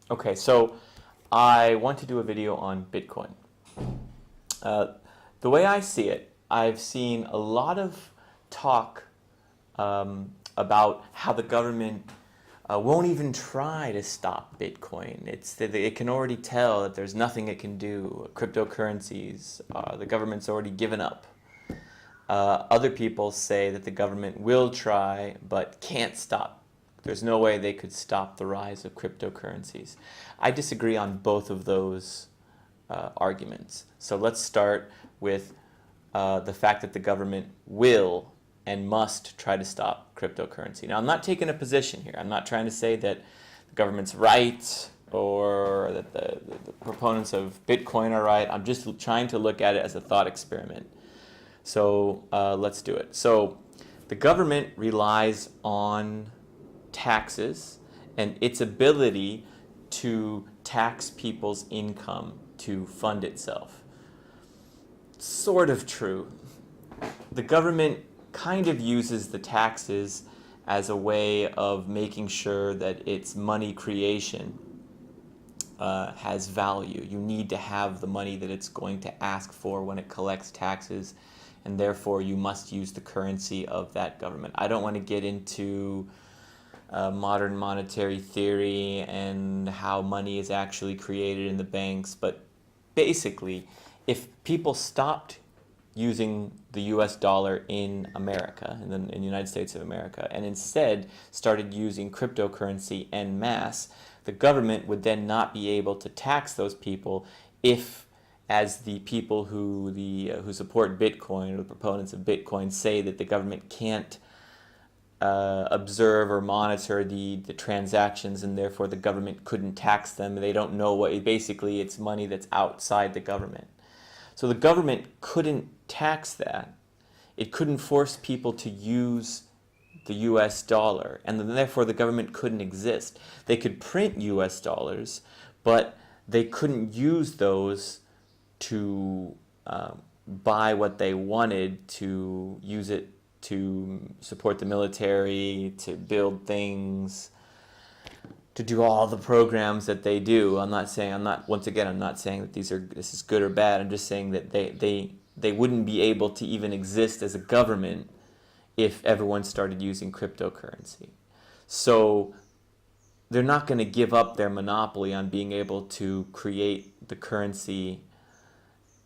Okay, so I want to do a video on Bitcoin. Uh, the way I see it, I've seen a lot of talk about how the government won't even try to stop Bitcoin. It's that it can already tell that there's nothing it can do. Cryptocurrencies, the government's already given up. Other people say that the government will try but can't stop. There's no way they could stop the rise of cryptocurrencies. I disagree on both of those arguments. So let's start with the fact that the government will and must try to stop cryptocurrency. Now, I'm not taking a position here. I'm not trying to say that the government's right or that the proponents of Bitcoin are right. I'm just trying to look at it as a thought experiment. So let's do it. So the government relies on taxes and its ability to tax people's income to fund itself. Sort of true. The government kind of uses the taxes as a way of making sure that its money creation has value. You need to have the money that it's going to ask for when it collects taxes, and therefore you must use the currency of that government. I don't want to get into modern monetary theory and how money is actually created in the banks, but basically, if people stopped using the US dollar in America, in the United States of America, and instead started using cryptocurrency en masse, the government would then not be able to tax those people if, as the people who support Bitcoin or the proponents of Bitcoin say, that the government can't observe or monitor the transactions, and therefore the government couldn't tax them. They don't know what, basically it's money that's outside the government. So the government couldn't tax that. It couldn't force people to use the US dollar, and then therefore the government couldn't exist. They could print US dollars, but they couldn't use those to buy what they wanted, to use it to support the military, to build things, to do all the programs that they do. I'm not saying that this is good or bad. I'm just saying that they wouldn't be able to even exist as a government if everyone started using cryptocurrency. So they're not going to give up their monopoly on being able to create the currency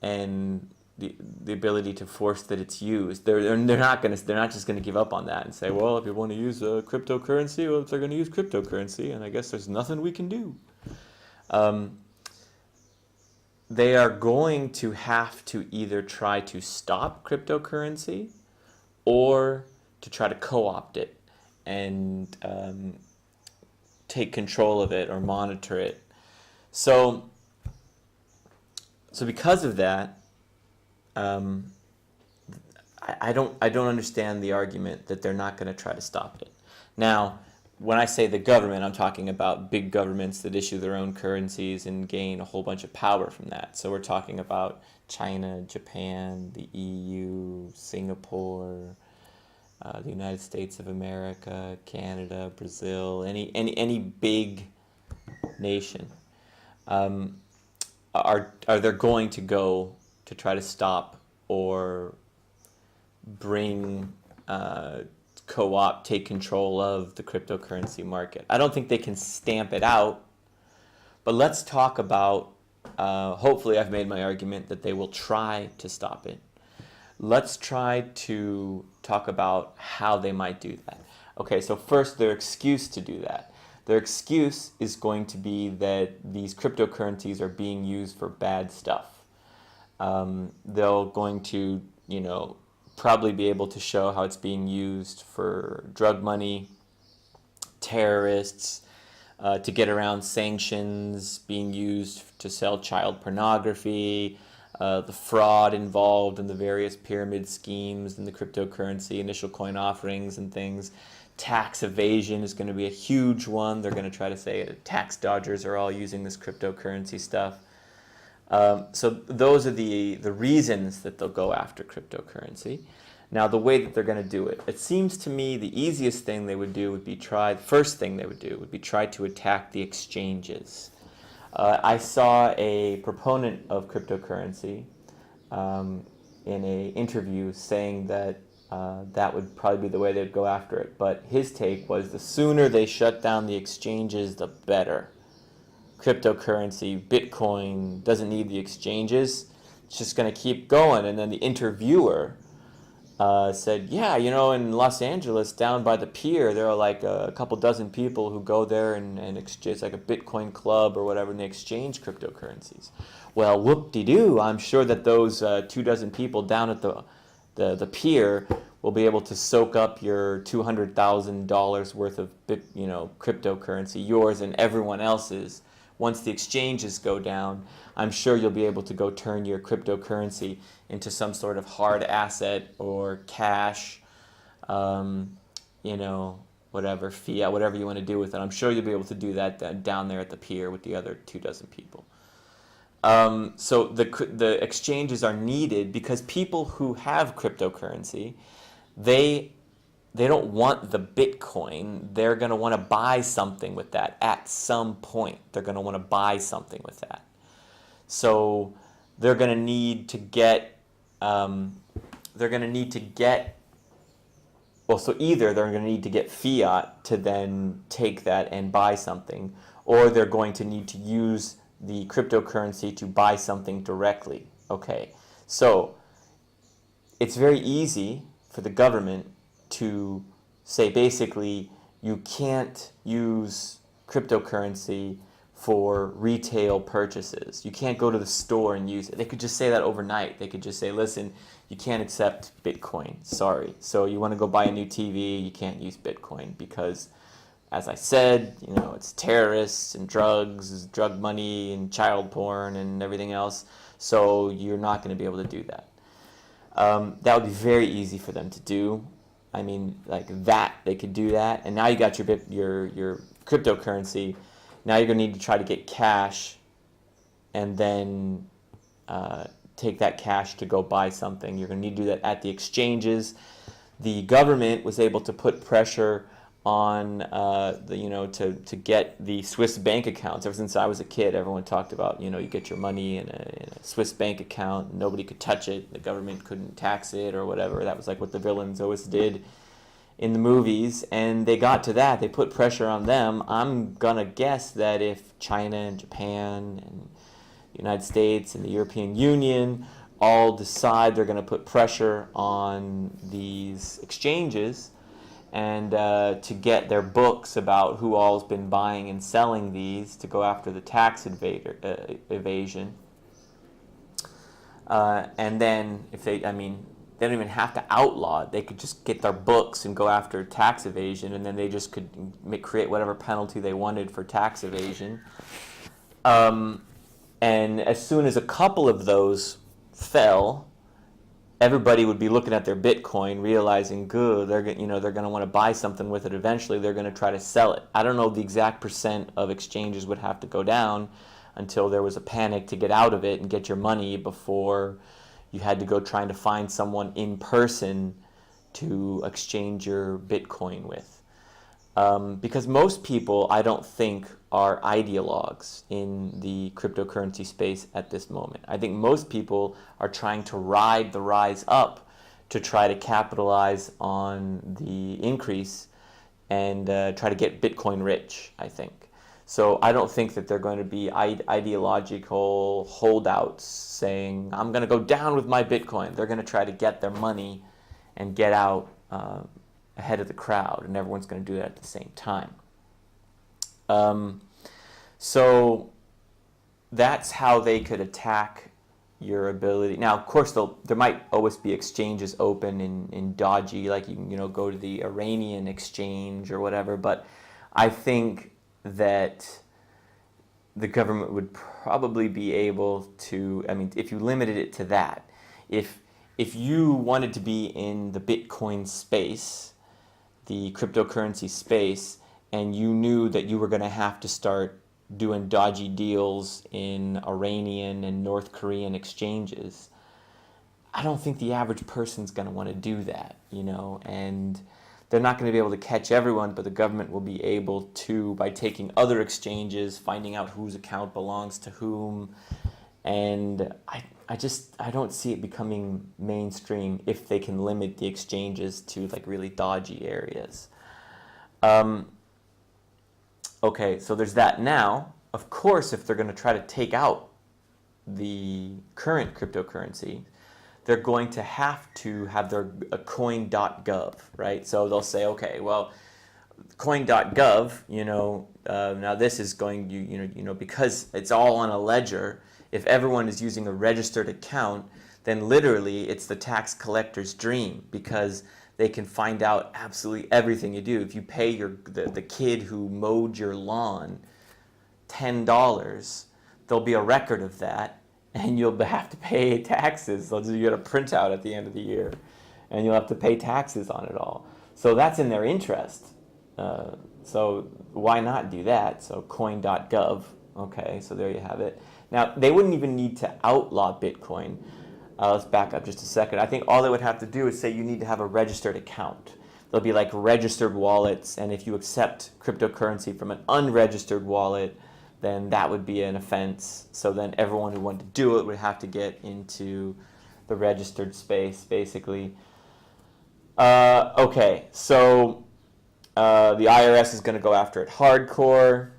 and the ability to force that it's used. They're not just going to give up on that and say, well, if you want to use cryptocurrency, well, they're going to use cryptocurrency, and I guess there's nothing we can do. They are going to have to either try to stop cryptocurrency or to try to co-opt it and take control of it or monitor it. So because of that, I don't understand the argument that they're not going to try to stop it. Now, when I say the government, I'm talking about big governments that issue their own currencies and gain a whole bunch of power from that. So we're talking about China, Japan, the EU, Singapore, the United States of America, Canada, Brazil, any big nation. Are they going to go to try to stop or bring co-opt, take control of the cryptocurrency market? I don't think they can stamp it out, but let's talk about, hopefully I've made my argument that they will try to stop it. Let's try to talk about how they might do that. Okay, so first, their excuse to do that. Their excuse is going to be that these cryptocurrencies are being used for bad stuff. They're going to, probably be able to show how it's being used for drug money, terrorists, to get around sanctions, being used to sell child pornography, the fraud involved in the various pyramid schemes and the cryptocurrency, initial coin offerings and things. Tax evasion is going to be a huge one. They're going to try to say tax dodgers are all using this cryptocurrency stuff. So those are the reasons that they'll go after cryptocurrency. Now, the way that they're going to do it, it seems to me the easiest thing they would do would be first thing they would do would be try to attack the exchanges. I saw a proponent of cryptocurrency in an interview saying that that would probably be the way they'd go after it. But his take was the sooner they shut down the exchanges, the better. Cryptocurrency, Bitcoin doesn't need the exchanges. It's just going to keep going. And then the interviewer said, yeah, you know, in Los Angeles, down by the pier, there are like a couple dozen people who go there and exchange, it's like a Bitcoin club or whatever, and they exchange cryptocurrencies. Well, whoop-de-doo, I'm sure that those 24 people down at the pier will be able to soak up your $200,000 worth of cryptocurrency, yours and everyone else's. Once the exchanges go down, I'm sure you'll be able to go turn your cryptocurrency into some sort of hard asset or cash, whatever, fiat, whatever you want to do with it. I'm sure you'll be able to do that down there at the pier with the other 24 people. So the exchanges are needed because people who have cryptocurrency, they don't want the Bitcoin. They're going to want to buy something with that at some point. They're going to want to buy something with that. So they're going to need to get, so either they're going to need to get fiat to then take that and buy something, or they're going to need to use the cryptocurrency to buy something directly. Okay, so it's very easy for the government to say basically you can't use cryptocurrency for retail purchases. You can't go to the store and use it. They could just say that overnight. They could just say, listen, you can't accept Bitcoin. Sorry. So you want to go buy a new TV, you can't use Bitcoin because, as I said, it's terrorists and drugs, drug money and child porn and everything else. So you're not going to be able to do that. That would be very easy for them to do. I mean, like that, they could do that. And now you got your cryptocurrency. Now you're going to need to try to get cash and then take that cash to go buy something. You're going to need to do that at the exchanges. The government was able to put pressure on to get the Swiss bank accounts. Ever since I was a kid, everyone talked about, you get your money in a Swiss bank account. Nobody could touch it. The government couldn't tax it or whatever. That was like what the villains always did in the movies. And they got to that. They put pressure on them. I'm going to guess that if China and Japan and the United States and the European Union all decide they're going to put pressure on these exchanges and to get their books about who all's been buying and selling these to go after the tax evasion. And then if they don't even have to outlaw it. They could just get their books and go after tax evasion, and then they just could create whatever penalty they wanted for tax evasion. And as soon as a couple of those fell, everybody would be looking at their Bitcoin, realizing, good, they're going to want to buy something with it eventually. They're going to try to sell it. I don't know the exact percent of exchanges would have to go down until there was a panic to get out of it and get your money before you had to go trying to find someone in person to exchange your Bitcoin with. Because most people, I don't think, are ideologues in the cryptocurrency space at this moment. I think most people are trying to ride the rise up to try to capitalize on the increase and try to get Bitcoin rich, I think. So I don't think that they're going to be ideological holdouts saying, I'm going to go down with my Bitcoin. They're going to try to get their money and get out ahead of the crowd, and everyone's going to do that at the same time. So that's how they could attack your ability. Now, of course, there might always be exchanges open in dodgy, like you can go to the Iranian exchange or whatever, but I think that the government would probably be able to, if you limited it to that, if you wanted to be in the Bitcoin space, the cryptocurrency space, and you knew that you were going to have to start doing dodgy deals in Iranian and North Korean exchanges, I don't think the average person's going to want to do that, you know, and they're not going to be able to catch everyone, but the government will be able to, by taking other exchanges, finding out whose account belongs to whom, and I don't see it becoming mainstream if they can limit the exchanges to like really dodgy areas. Okay, so there's that. Now, of course, if they're going to try to take out the current cryptocurrency, they're going to have their coin.gov, right? So they'll say, okay, well, coin.gov, now this is going, because it's all on a ledger. If everyone is using a registered account, then literally it's the tax collector's dream, because they can find out absolutely everything you do. If you pay the kid who mowed your lawn $10, there'll be a record of that, and you'll have to pay taxes. So you get a printout at the end of the year, and you'll have to pay taxes on it all. So that's in their interest. So why not do that? So coin.gov, okay, so there you have it. Now, they wouldn't even need to outlaw Bitcoin. Let's back up just a second. I think all they would have to do is say you need to have a registered account. There'll be like registered wallets, and if you accept cryptocurrency from an unregistered wallet, then that would be an offense. So then everyone who wanted to do it would have to get into the registered space, basically. Okay, so the IRS is going to go after it hardcore.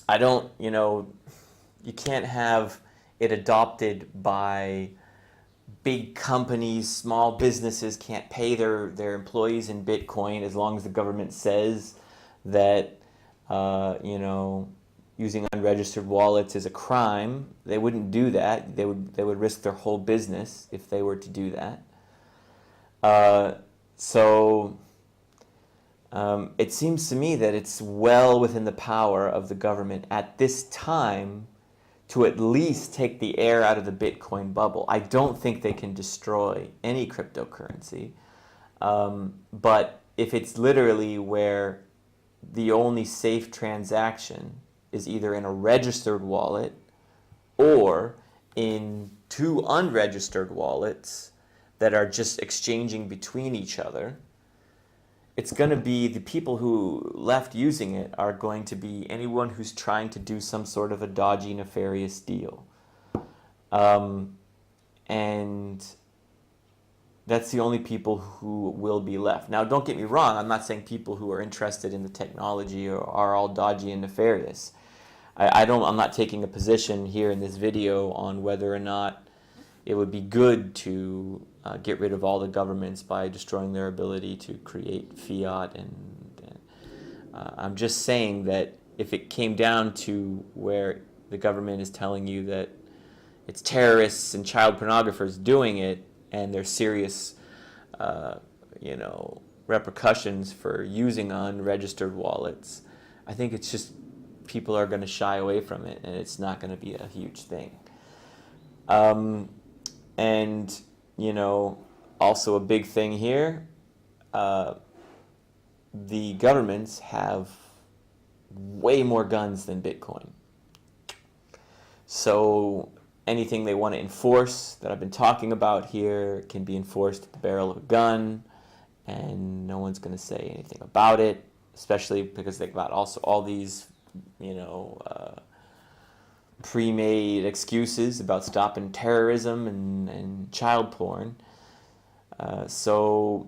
I don't, you can't have it adopted by big companies. Small businesses can't pay their employees in Bitcoin as long as the government says that, using unregistered wallets is a crime. They wouldn't do that. They would risk their whole business if they were to do that. It seems to me that it's well within the power of the government at this time to at least take the air out of the Bitcoin bubble. I don't think they can destroy any cryptocurrency. But if it's literally where the only safe transaction is either in a registered wallet or in two unregistered wallets that are just exchanging between each other, it's going to be the people who left using it are going to be anyone who's trying to do some sort of a dodgy, nefarious deal. And that's the only people who will be left. Now, don't get me wrong. I'm not saying people who are interested in the technology are all dodgy and nefarious. I'm not taking a position here in this video on whether or not it would be good to get rid of all the governments by destroying their ability to create fiat. And I'm just saying that if it came down to where the government is telling you that it's terrorists and child pornographers doing it, and there's serious, repercussions for using unregistered wallets, I think it's just people are going to shy away from it, and it's not going to be a huge thing. And, also a big thing here, the governments have way more guns than Bitcoin. So anything they want to enforce that I've been talking about here can be enforced at the barrel of a gun, and no one's going to say anything about it, especially because they've got also all these, pre-made excuses about stopping terrorism and child porn. So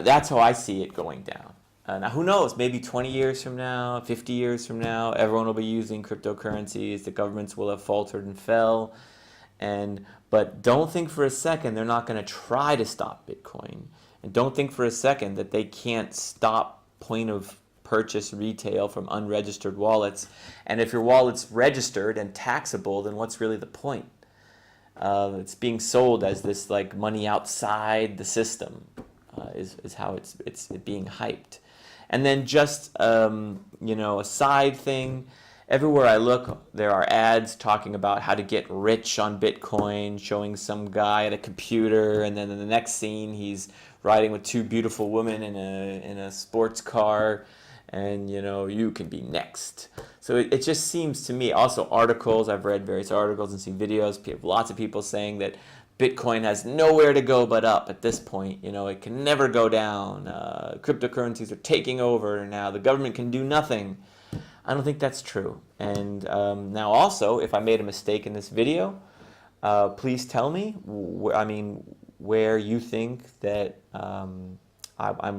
that's how I see it going down. Now, who knows? Maybe 20 years from now, 50 years from now, everyone will be using cryptocurrencies. The governments will have faltered and fell. But don't think for a second they're not going to try to stop Bitcoin. And don't think for a second that they can't stop point of purchase retail from unregistered wallets. And if your wallet's registered and taxable, then what's really the point? It's being sold as this like money outside the system, is how it's being hyped. And then just a side thing. Everywhere I look, there are ads talking about how to get rich on Bitcoin, showing some guy at a computer, and then in the next scene he's riding with two beautiful women in a sports car, and you can be next. So it just seems to me, also articles, I've read various articles and seen videos, lots of people saying that Bitcoin has nowhere to go but up at this point. You know, it can never go down. Cryptocurrencies are taking over now. The government can do nothing. I don't think that's true. And now also, if I made a mistake in this video, please tell me, where you think that I'm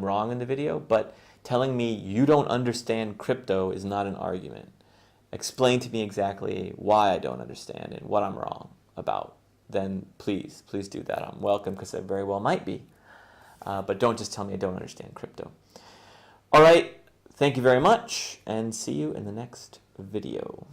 wrong in the video. But telling me you don't understand crypto is not an argument. Explain to me exactly why I don't understand and what I'm wrong about. Then please do that. I'm welcome, because I very well might be. But don't just tell me I don't understand crypto. All right. Thank you very much, and see you in the next video.